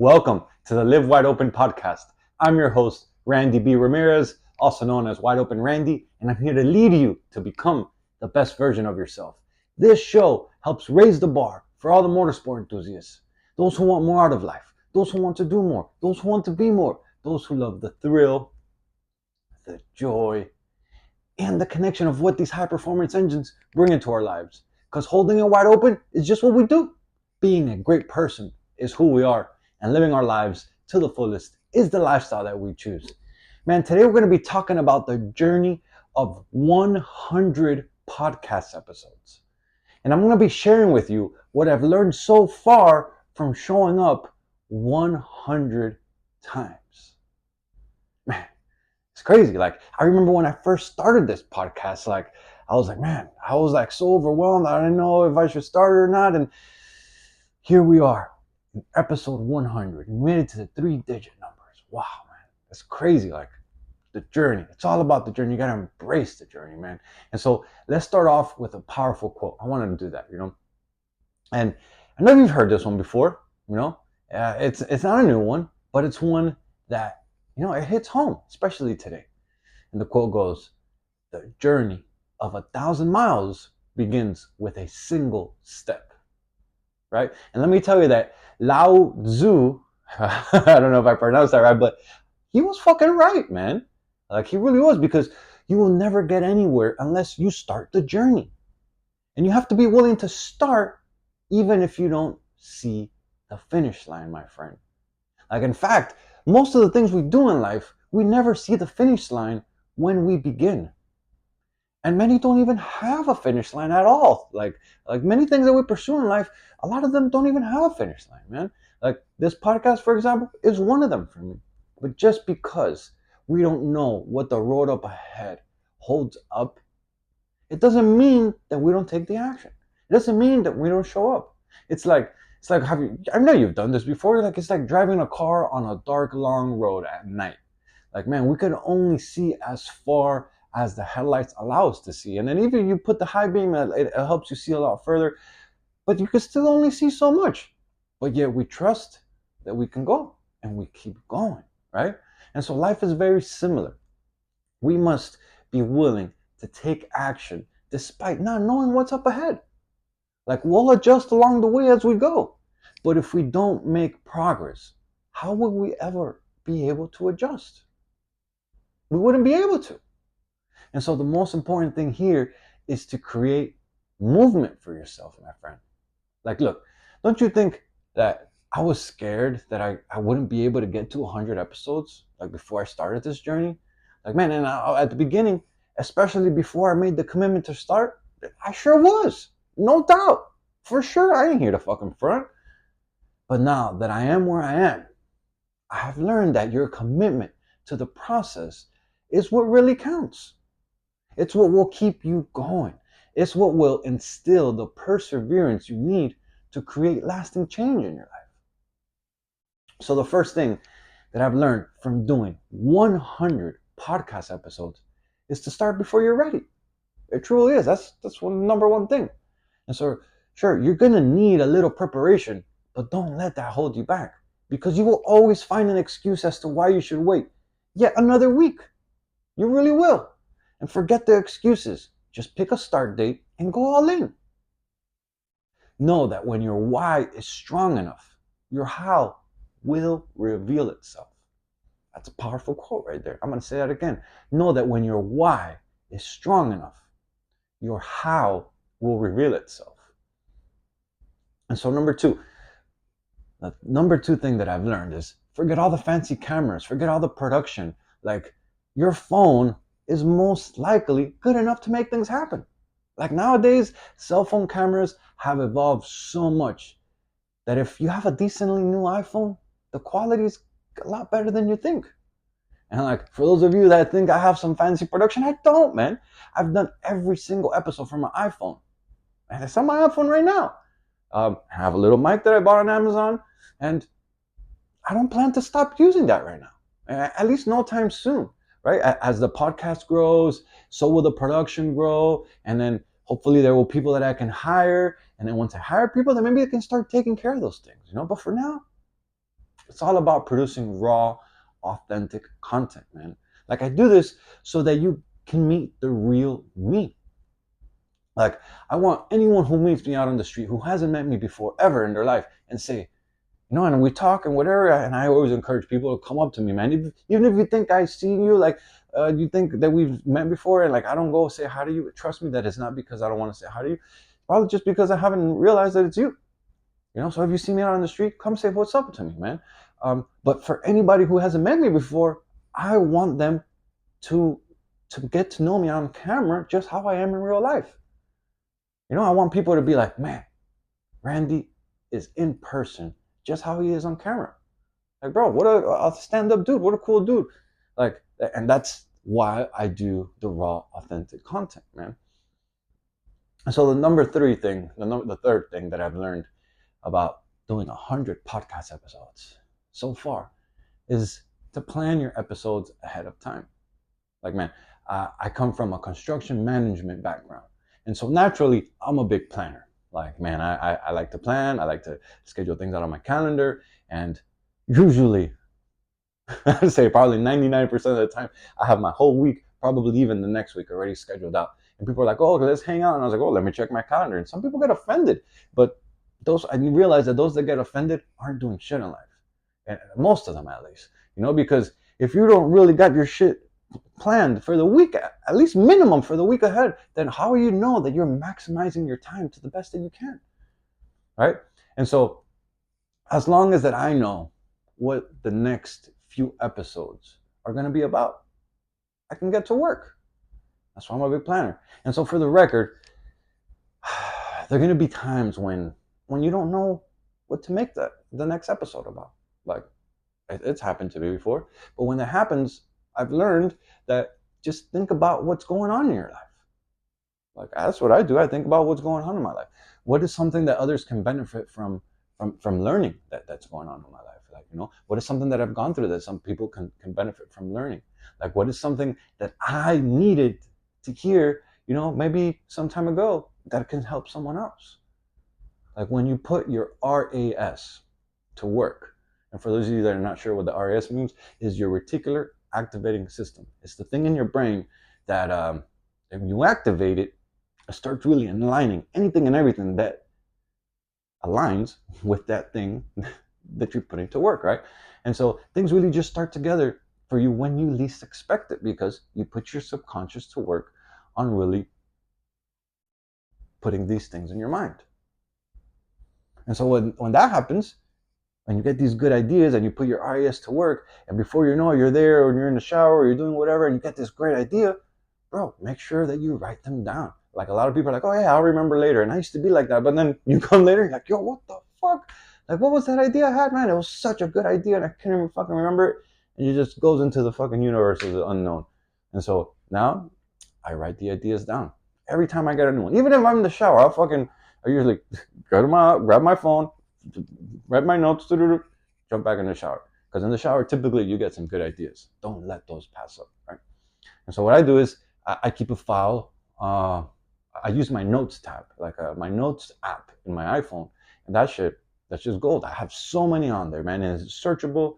Welcome to the Live Wide Open podcast. I'm your host, Randy B. Ramirez, also known as Wide Open Randy, and I'm here to lead you to become the best version of yourself. This show helps raise the bar for all the motorsport enthusiasts, those who want more out of life, those who want to do more, those who want to be more, those who love the thrill, the joy, and the connection of what these high performance engines bring into our lives. Because holding it wide open is just what we do. Being a great person is who we are, and living our lives to the fullest is the lifestyle that we choose. Man, today we're going to be talking about the journey of 100 podcast episodes. And I'm going to be sharing with you what I've learned so far from showing up 100 times. Man, it's crazy. Like, I remember when I first started this podcast, I was so overwhelmed. I didn't know if I should start it or not. And here we are in episode 100. We made it to the 3-digit numbers. Wow, man. That's crazy. Like, the journey. It's all about the journey. You got to embrace the journey, man. And so let's start off with a powerful quote. I wanted to do that, And I know you've heard this one before, It's not a new one, but it's one that, it hits home, especially today. And the quote goes, "The journey of 1,000 miles begins with a single step." Right? And let me tell you that Lao Tzu, I don't know if I pronounced that right, but he was fucking right, man. Like, he really was, because you will never get anywhere unless you start the journey. And you have to be willing to start even if you don't see the finish line, my friend. Like, in fact, most of the things we do in life, we never see the finish line when we begin. And many don't even have a finish line at all. Like many things that we pursue in life, a lot of them don't even have a finish line, man. Like this podcast, for example, is one of them for me. But just because we don't know what the road up ahead holds up, it doesn't mean that we don't take the action. It doesn't mean that we don't show up. It's like I know you've done this before. It's like driving a car on a dark, long road at night. Like, man, we can only see as far as the headlights allow us to see. And then even you put the high beam, it helps you see a lot further, but you can still only see so much. But yet we trust that we can go, and we keep going, right? And so life is very similar. We must be willing to take action despite not knowing what's up ahead. Like, we'll adjust along the way as we go. But if we don't make progress, how will we ever be able to adjust? We wouldn't be able to. And so the most important thing here is to create movement for yourself, my friend. Like, look, don't you think that I was scared that I wouldn't be able to get to 100 episodes, like, before I started this journey? Like, man, and at the beginning, especially before I made the commitment to start, I sure was. No doubt. For sure, I ain't here to fucking front. But now that I am where I am, I have learned that your commitment to the process is what really counts. It's what will keep you going. It's what will instill the perseverance you need to create lasting change in your life. So the first thing that I've learned from doing 100 podcast episodes is to start before you're ready. It truly is. That's number one thing. And so, sure, you're going to need a little preparation, but don't let that hold you back, because you will always find an excuse as to why you should wait yet another week. You really will. And forget the excuses. Just pick a start date and go all in. Know that when your why is strong enough, your how will reveal itself. That's a powerful quote right there. I'm going to say that again. Know that when your why is strong enough, your how will reveal itself. And so the number two thing that I've learned is forget all the fancy cameras, forget all the production. Like, your phone is most likely good enough to make things happen. Like, nowadays, cell phone cameras have evolved so much that if you have a decently new iPhone, the quality is a lot better than you think. And like, for those of you that think I have some fancy production, I don't, man. I've done every single episode from my iPhone. And it's on my iPhone right now. I have a little mic that I bought on Amazon, and I don't plan to stop using that right now. At least no time soon, right? As the podcast grows, so will the production grow, and then hopefully there will be people that I can hire, and then once I hire people, then maybe I can start taking care of those things, But for now, It's all about producing raw, authentic content, man. Like I do this so that you can meet the real me. Like I want anyone who meets me out on the street who hasn't met me before ever in their life and say, and we talk and whatever, and I always encourage people to come up to me, man. Even if you think I seen you, like, you think that we've met before, and like I don't go say hi to you, trust me that it's not because I don't want to say hi to you. Probably just because I haven't realized that it's you. So if you see me out on the street, come say what's up to me, man. But for anybody who hasn't met me before, I want them to get to know me on camera just how I am in real life. I want people to be like, man, Randy is in person just how he is on camera. Like, bro, what a stand-up dude. What a cool dude. Like, and that's why I do the raw, authentic content, man. And so the third thing that I've learned about doing 100 podcast episodes so far is to plan your episodes ahead of time. Like, man, I come from a construction management background. And so naturally, I'm a big planner. Like, man, I like to plan. I like to schedule things out on my calendar. And usually, I'd say probably 99% of the time, I have my whole week, probably even the next week already scheduled out. And people are like, oh, let's hang out. And I was like, oh, let me check my calendar. And some people get offended. But I realize that those that get offended aren't doing shit in life. And most of them, at least. Because if you don't really got your shit planned for the week, at least minimum for the week ahead, then how will you know that you're maximizing your time to the best that you can? Right? And so as long as that I know what the next few episodes are going to be about, I can get to work. That's why I'm a big planner. And so for the record, there are going to be times when you don't know what to make the next episode about. Like, it's happened to me before. But when that happens, I've learned that just think about what's going on in your life. Like, that's what I do. I think about what's going on in my life. What is something that others can benefit from learning that's going on in my life? Like, what is something that I've gone through that some people can benefit from learning? Like, what is something that I needed to hear, maybe some time ago that can help someone else? Like, when you put your RAS to work, and for those of you that are not sure what the RAS means, is your reticular activating system. It's the thing in your brain that if you activate it, it starts really aligning anything and everything that aligns with that thing that you're putting to work, right? And so things really just start together for you when you least expect it, because you put your subconscious to work on really putting these things in your mind. And so when that happens, and you get these good ideas and you put your RAS to work, and before you know it, you're there or you're in the shower or you're doing whatever and you get this great idea, bro, make sure that you write them down. Like, a lot of people are like, oh yeah, I'll remember later. And I used to be like that. But then you come later, you're like, yo, what the fuck? Like, what was that idea I had, man? It was such a good idea and I can't even fucking remember it. And it just goes into the fucking universe of the unknown. And so now I write the ideas down. Every time I get a new one. Even if I'm in the shower, I usually grab my phone, write my notes, jump back in the shower. Because in the shower, typically you get some good ideas. Don't let those pass up, right? And so what I do is I keep a file. I use my notes tab, like my notes app in my iPhone, and that's just gold. I have so many on there, man, and it's searchable,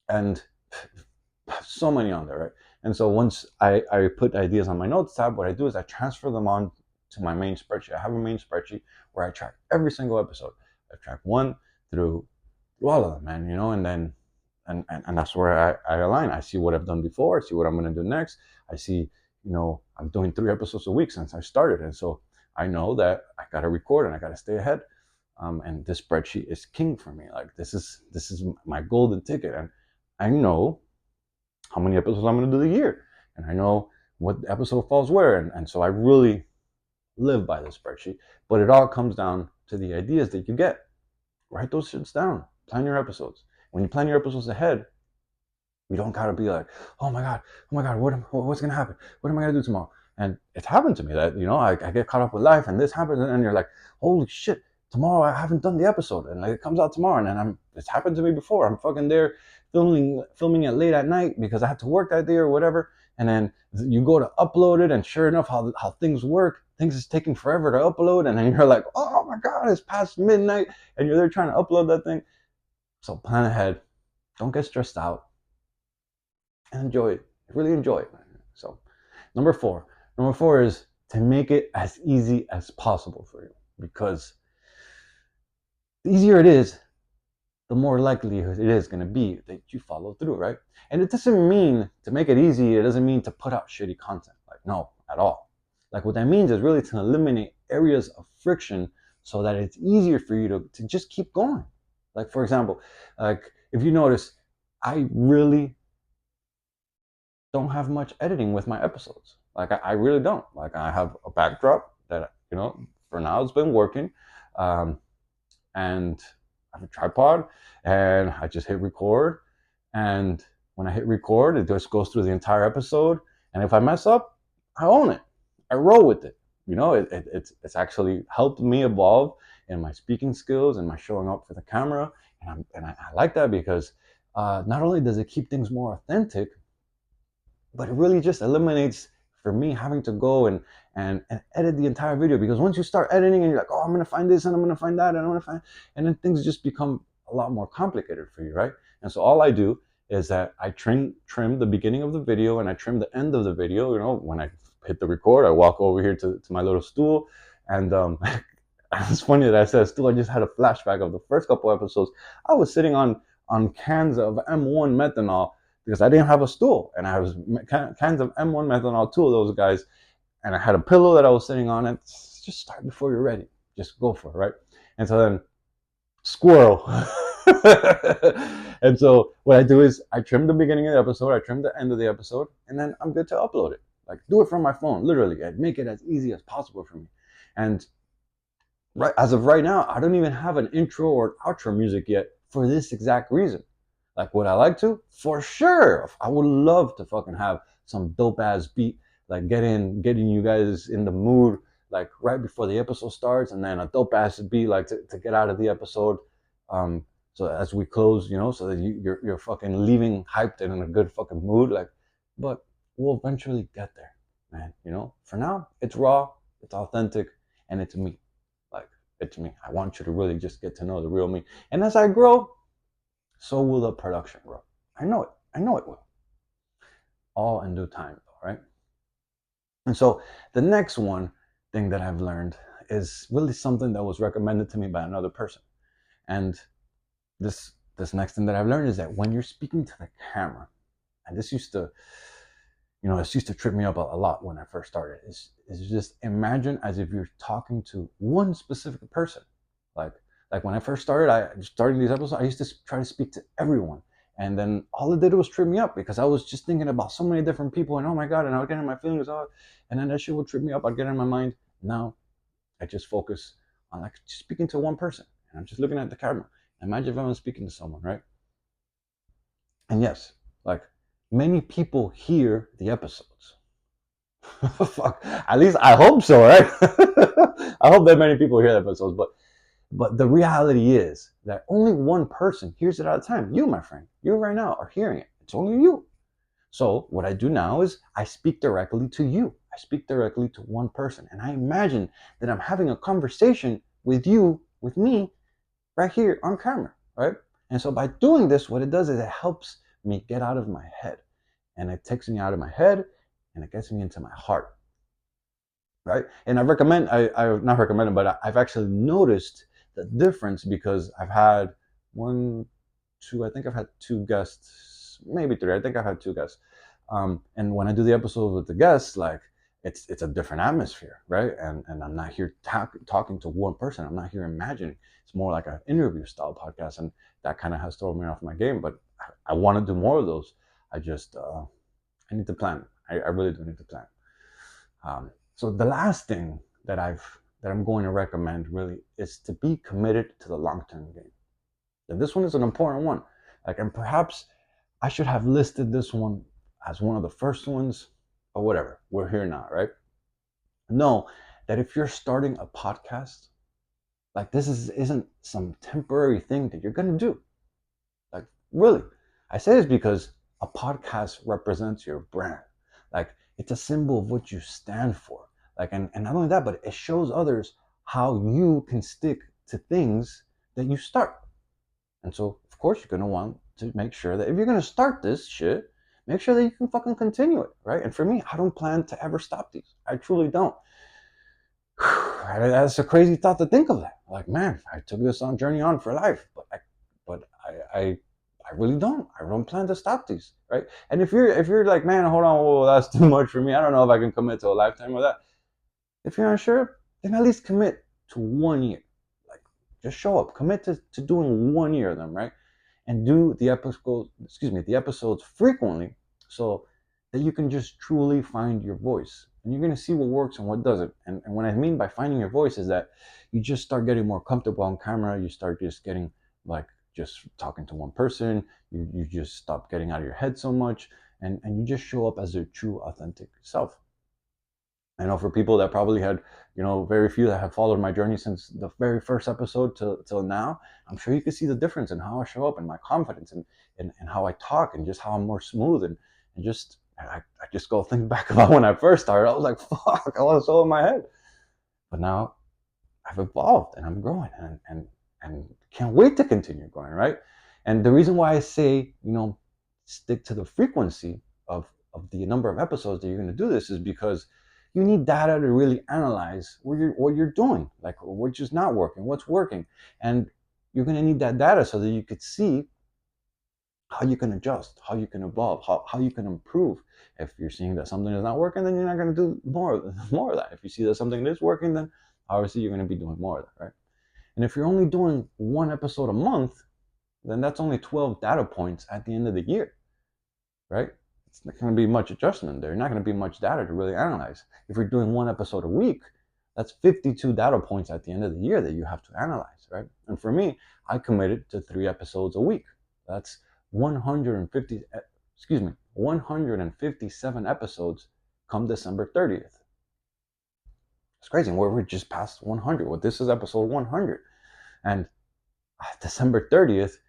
and so many on there, right? And so once I put ideas on my notes tab, what I do is I transfer them on to my main spreadsheet. I have a main spreadsheet where I track every single episode. I track one through all of them, man, and then and that's where I align. I see what I've done before. I see what I'm going to do next. I see, I'm doing 3 episodes a week since I started. And so I know that I got to record and I got to stay ahead. And this spreadsheet is king for me. Like, this is my golden ticket. And I know how many episodes I'm going to do the year. And I know what episode falls where. And so I really live by the spreadsheet. But it all comes down to the ideas that you get. Write those shits down. Plan your episodes. When you plan your episodes ahead, you don't gotta be like, oh my god, what's gonna happen? What am I gonna do tomorrow? And it's happened to me that, I get caught up with life and this happens, and you're like, holy shit, tomorrow I haven't done the episode, and like it comes out tomorrow, and then it's happened to me before. I'm fucking there filming it late at night because I had to work that day or whatever, and then you go to upload it, and sure enough, how things work, things is taking forever to upload, and then you're like, oh my god, it's past midnight, and you're there trying to upload that thing. So plan ahead. Don't get stressed out. And enjoy it. Really enjoy it. So number four. Number four is to make it as easy as possible for you, because the easier it is, the more likely it is going to be that you follow through, right? And it doesn't mean to make it easy, it doesn't mean to put out shitty content. Like, no, at all. Like, what that means is really to eliminate areas of friction so that it's easier for you to just keep going. Like, for example, like if you notice, I really don't have much editing with my episodes. Like, I really don't. Like, I have a backdrop that, for now it's been working. And I have a tripod, and I just hit record. And when I hit record, it just goes through the entire episode. And if I mess up, I own it. I roll with it. It's actually helped me evolve in my speaking skills and my showing up for the camera. And I like that because not only does it keep things more authentic, but it really just eliminates for me having to go and edit the entire video. Because once you start editing and you're like, oh, I'm gonna find this and I'm gonna find that and I'm gonna find, and then things just become a lot more complicated for you, right? And so all I do is that I trim the beginning of the video and I trim the end of the video. When I hit the record, I walk over here to my little stool, and it's funny that I said stool. I just had a flashback of the first couple episodes. I was sitting on cans of M1 methanol because I didn't have a stool, and I was cans of M1 methanol, two of those guys, and I had a pillow that I was sitting on. And just start before you're ready. Just go for it, right? And so then, squirrel. And so what I do is I trim the beginning of the episode, I trim the end of the episode, and then I'm good to upload it. Like, do it from my phone, literally. I'd make it as easy as possible for me. And right as of right now, I don't even have an intro or an outro music yet for this exact reason. Like, would I like to? For sure. I would love to fucking have some dope ass beat, like getting you guys in the mood, like right before the episode starts, and then a dope ass beat, like to get out of the episode. So as we close, so that you're fucking leaving hyped and in a good fucking mood. Like, but we'll eventually get there, man. For now, it's raw, it's authentic, and it's me. Like, it's me. I want you to really just get to know the real me. And as I grow, so will the production grow. I know it will. All in due time, right? And so the next one thing that I've learned is really something that was recommended to me by another person. And this next thing that I've learned is that when you're speaking to the camera, and this used to trip me up a lot when I first started, is just imagine as if you're talking to one specific person. Like when I first started these episodes, I used to try to speak to everyone. And then all it did was trip me up because I was just thinking about so many different people, and oh my God, and I would get in my feelings, and then that shit would trip me up. I'd get in my mind. Now I just focus on like just speaking to one person, and I'm just looking at the camera. Imagine if I'm speaking to someone, right? And yes, like many people hear the episodes. Fuck. At least I hope so, right? I hope that many people hear the episodes, but the reality is that only one person hears it at a time. You, my friend, you right now are hearing it. It's only you. So what I do now is I speak directly to you. I speak directly to one person. And I imagine that I'm having a conversation with you, with me, right here on camera, right? And so by doing this, what it does is it helps me get out of my head. And it takes me out of my head and it gets me into my heart, right? And I've not recommended, but I've actually noticed the difference because I've had I think I've had two guests, maybe three. I think I've had two guests. And when I do the episode with the guests, like it's a different atmosphere, right? And I'm not here talking to one person. I'm not here imagining. It's more like an interview style podcast, and that kind of has thrown me off my game. But I want to do more of those. I just I need to plan. I really do need to plan. So the last thing that I'm going to recommend really is to be committed to the long-term game. And this one is an important one. And perhaps I should have listed this one as one of the first ones, or whatever. We're here now, right? Know that if you're starting a podcast, like this isn't some temporary thing that you're gonna do. Like, really, I say this because a podcast represents your brand. Like, it's a symbol of what you stand for. And not only that, but it shows others how you can stick to things that you start. And so, of course, you're going to want to make sure that if you're going to start this shit, make sure that you can fucking continue it, right? And for me, I don't plan to ever stop these. I truly don't. That's a crazy thought to think of that. Like, man, I took this on journey on for life, but I really don't. I don't plan to stop these, right? And if you're like, man, hold on, whoa, that's too much for me. I don't know if I can commit to a lifetime of that. If you're unsure, then at least commit to 1 year. Like, just show up, commit to doing 1 year of them, right? And do the episodes frequently, so that you can just truly find your voice. And you're going to see what works and what doesn't. And what I mean by finding your voice is that you just start getting more comfortable on camera. You start just getting like just talking to one person. You just stop getting out of your head so much. And you just show up as your true, authentic self. I know for people that probably had, very few that have followed my journey since the very first episode till now, I'm sure you can see the difference in how I show up and my confidence and how I talk and just how I'm more smooth and just, I just go think back about when I first started. I was like, fuck, I was so in my head. But now I've evolved and I'm growing and can't wait to continue growing, right? And the reason why I say, stick to the frequency of the number of episodes that you're going to do this is because you need data to really analyze what you're doing, like what's just not working, what's working. And you're going to need that data so that you could see how you can adjust, how you can evolve, how you can improve. If you're seeing that something is not working, then you're not going to do more of that. If you see that something is working, then obviously you're going to be doing more of that, right? And if you're only doing one episode a month, then that's only 12 data points at the end of the year, right? It's not going to be much adjustment there. Not going to be much data to really analyze. If you're doing one episode a week, that's 52 data points at the end of the year that you have to analyze, right? And for me, I committed to 3 episodes a week. That's 157 episodes come December 30th. It's crazy. We're just past 100. Well, this is episode 100. And December 30th,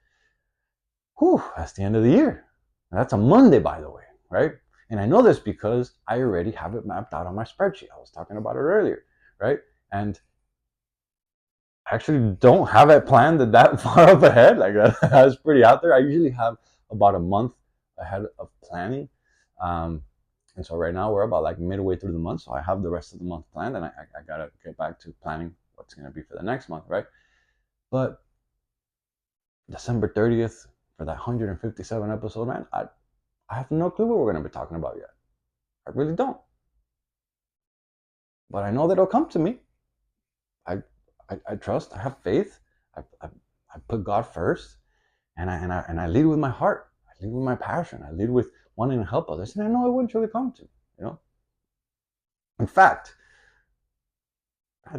that's the end of the year. And that's a Monday, by the way, right? And I know this because I already have it mapped out on my spreadsheet. I was talking about it earlier, right? And I actually don't have it planned that far up ahead. Like that's pretty out there. I usually have about a month ahead of planning. And so right now we're about like midway through the month. So I have the rest of the month planned and I got to get back to planning what's going to be for the next month, right? But December 30th for that 157 episode, man, I have no clue what we're going to be talking about yet. I really don't. But I know that it'll come to me. I trust. I have faith. I put God first, and I lead with my heart. I lead with my passion. I lead with wanting to help others, and I know it would surely come to. In fact,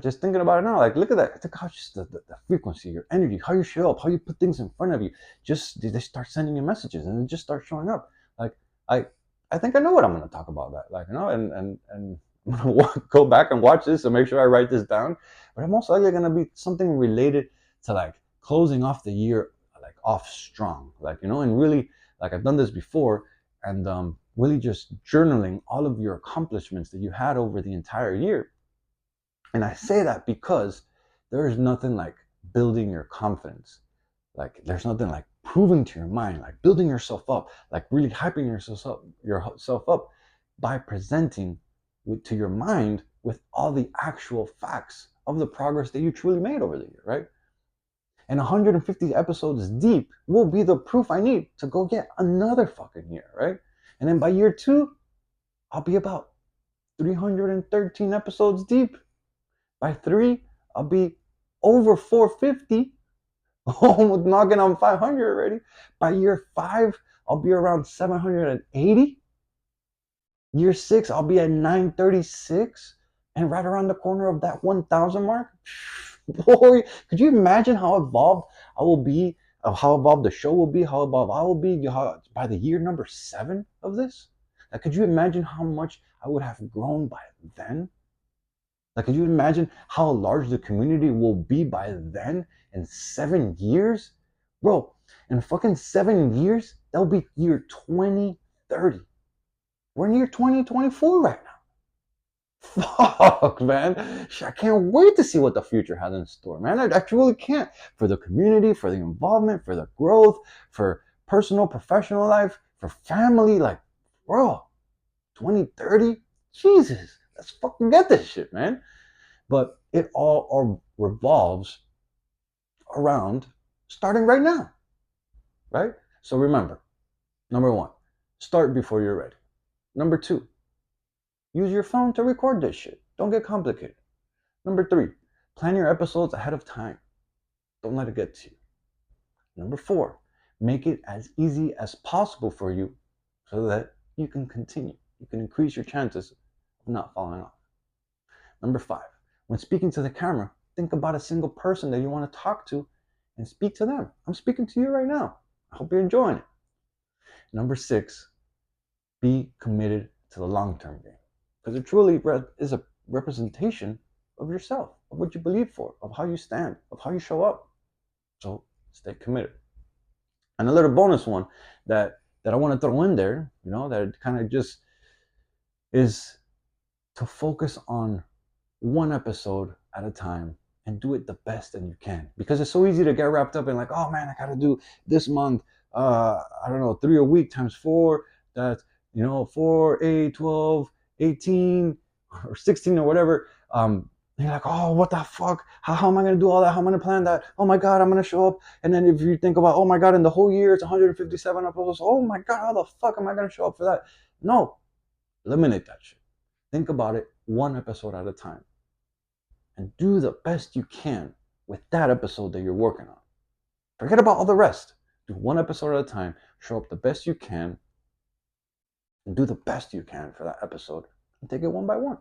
just thinking about it now, like look at that. Look how just the frequency, your energy, how you show up, how you put things in front of you. Just they start sending you messages, and they just start showing up. Like I think I know what I'm going to talk about. That and I'm going to go back and watch this and make sure I write this down. But I'm most likely going to be something related to like closing off the year like off strong, and really like I've done this before, and really just journaling all of your accomplishments that you had over the entire year. And I say that because there is nothing like building your confidence. Like there's nothing like proving to your mind, like building yourself up, like really hyping yourself up by presenting to your mind with all the actual facts of the progress that you truly made over the year, right? And 150 episodes deep will be the proof I need to go get another fucking year, right? And then by year 2, I'll be about 313 episodes deep. By 3, I'll be over 450, almost knocking on 500 already. By year 5, I'll be around 780. Year 6, I'll be at 936 and right around the corner of that 1,000 mark. Boy, could you imagine how evolved I will be, how evolved the show will be, how evolved I will be by the year number 7 of this? Like, could you imagine how much I would have grown by then? Like, could you imagine how large the community will be by then in 7 years? Bro, in fucking 7 years, that'll be year 2030. We're in year 2024 right now. Fuck, man. I can't wait to see what the future has in store, man. I truly can't. For the community, for the involvement, for the growth, for personal, professional life, for family. Like, bro, 2030? Jesus, let's fucking get this shit, man. But it all revolves around starting right now, right? So remember, number one, start before you're ready. Number two, use your phone to record this shit. Don't get complicated. Number three, plan your episodes ahead of time. Don't let it get to you. Number four, make it as easy as possible for you so that you can continue. You can increase your chances of not falling off. Number five, when speaking to the camera, think about a single person that you want to talk to and speak to them. I'm speaking to you right now. I hope you're enjoying it. Number six, be committed to the long-term game, because it truly is a representation of yourself, of what you believe for, of how you stand, of how you show up. So stay committed. And a little bonus one that I want to throw in there, that kind of just is to focus on one episode at a time and do it the best that you can, because it's so easy to get wrapped up in like, oh man, I gotta do this month, I don't know, 3 a week times 4, that's 4, 8, 12, 18 or 16 or whatever. You're like, oh, what the fuck, how am I gonna do all that, how am I gonna plan that, oh my god, I'm gonna show up. And then if you think about, oh my god, in the whole year it's 157 episodes, oh my god, how the fuck am I gonna show up for that? No, eliminate that shit. Think about it one episode at a time and do the best you can with that episode that you're working on. Forget about all the rest. Do one episode at a time, show up the best you can, and do the best you can for that episode, and take it one by one.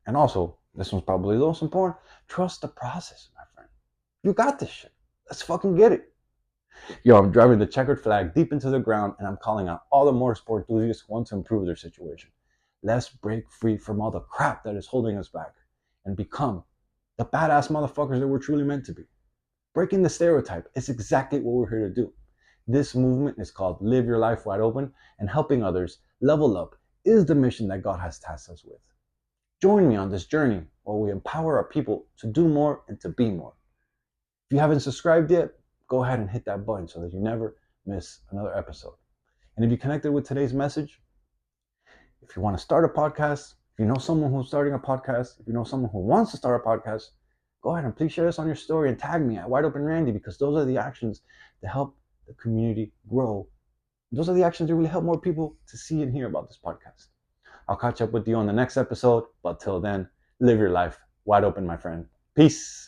And also, this one's probably the most important, trust the process, my friend. You got this shit. Let's fucking get it. Yo, I'm driving the checkered flag deep into the ground, and I'm calling out all the motorsport enthusiasts who want to improve their situation. Let's break free from all the crap that is holding us back and become the badass motherfuckers that we're truly meant to be. Breaking the stereotype is exactly what we're here to do. This movement is called Live Your Life Wide Open, and helping others level up is the mission that God has tasked us with. Join me on this journey while we empower our people to do more and to be more. If you haven't subscribed yet, go ahead and hit that button so that you never miss another episode. And if you connected with today's message, if you want to start a podcast, if you know someone who's starting a podcast, if you know someone who wants to start a podcast, go ahead and please share this on your story and tag me at Wide Open Randy, because those are the actions that help the community grow. Those are the actions that really help more people to see and hear about this podcast. I'll catch up with you on the next episode, but till then, live your life wide open, my friend. Peace.